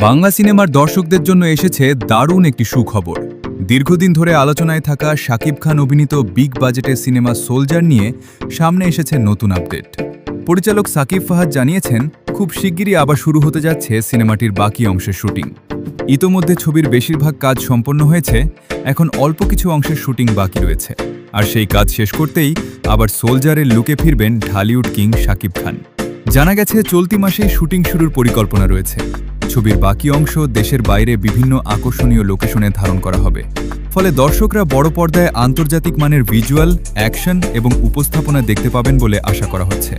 বাংলা সিনেমার দর্শকদের জন্য এসেছে দারুণ একটি সুখবর। দীর্ঘদিন ধরে আলোচনায় থাকা শাকিব খান অভিনীত বিগ বাজেটের সিনেমা সোলজার নিয়ে সামনে এসেছে নতুন আপডেট। পরিচালক সাকিব ফাহাদ জানিয়েছেন, খুব শিগগিরই আবার শুরু হতে যাচ্ছে সিনেমাটির বাকি অংশের শুটিং। ইতোমধ্যে ছবির বেশিরভাগ কাজ সম্পন্ন হয়েছে, এখন অল্প কিছু অংশের শুটিং বাকি রয়েছে। আর সেই কাজ শেষ করতেই আবার সোলজারের লুকে ফিরবেন ঢালিউড কিং শাকিব খান। জানা গেছে চলতি মাসেই শুটিং শুরুর পরিকল্পনা রয়েছে। ছবির বাকি অংশ দেশের বাইরে বিভিন্ন আকর্ষণীয় লোকেশনে ধারণ করা হবে। ফলে দর্শকরা বড় পর্দায় আন্তর্জাতিক মানের ভিজুয়াল, অ্যাকশন এবং উপস্থাপনা দেখতে পাবেন বলে আশা করা হচ্ছে।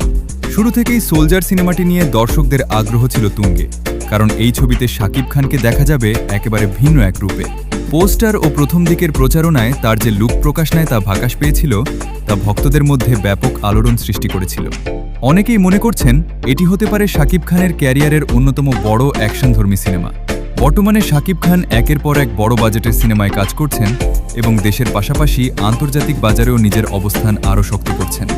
শুরু থেকেই সোলজার সিনেমাটি নিয়ে দর্শকদের আগ্রহ ছিল তুঙ্গে, কারণ এই ছবিতে শাকিব খানকে দেখা যাবে একেবারে ভিন্ন এক রূপে। পোস্টার ও প্রথম দিকের প্রচারণায় তার যে লুক প্রকাশ নেয় তা ভাকাশ পেয়েছিল, তা ভক্তদের মধ্যে ব্যাপক আলোড়ন সৃষ্টি করেছিল। অনেকেই মনে করছেন এটি হতে পারে শাকিব খানের ক্যারিয়ারের অন্যতম বড় অ্যাকশনধর্মী সিনেমা। বর্তমানে শাকিব খান একের পর এক বড় বাজেটের সিনেমায় কাজ করছেন এবং দেশের পাশাপাশি আন্তর্জাতিক বাজারেও নিজের অবস্থান আরও শক্ত করছেন।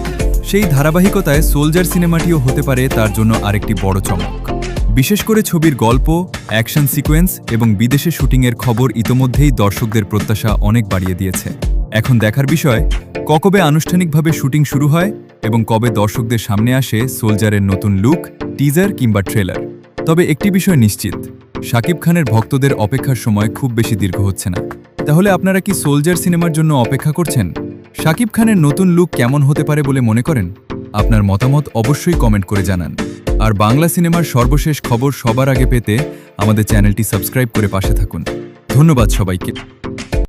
সেই ধারাবাহিকতায় সোলজার সিনেমাটিও হতে পারে তার জন্য আরেকটি বড় চমক। বিশেষ করে ছবির গল্প, অ্যাকশন সিকোয়েন্স এবং বিদেশে শুটিংয়ের খবর ইতোমধ্যেই দর্শকদের প্রত্যাশা অনেক বাড়িয়ে দিয়েছে। এখন দেখার বিষয়, কবে আনুষ্ঠানিকভাবে শুটিং শুরু হয় এবং কবে দর্শকদের সামনে আসে সোলজারের নতুন লুক, টিজার কিংবা ট্রেলার। তবে একটি বিষয় নিশ্চিত, শাকিব খানের ভক্তদের অপেক্ষার সময় খুব বেশি দীর্ঘ হচ্ছে না। তাহলে আপনারা কি সোলজার সিনেমার জন্য অপেক্ষা করছেন? শাকিব খানের নতুন লুক কেমন হতে পারে বলে মনে করেন? আপনার মতামত অবশ্যই কমেন্ট করে জানান। আর বাংলা সিনেমার সর্বশেষ খবর সবার আগে পেতে আমাদের চ্যানেলটি সাবস্ক্রাইব করে পাশে থাকুন। ধন্যবাদ সবাইকে।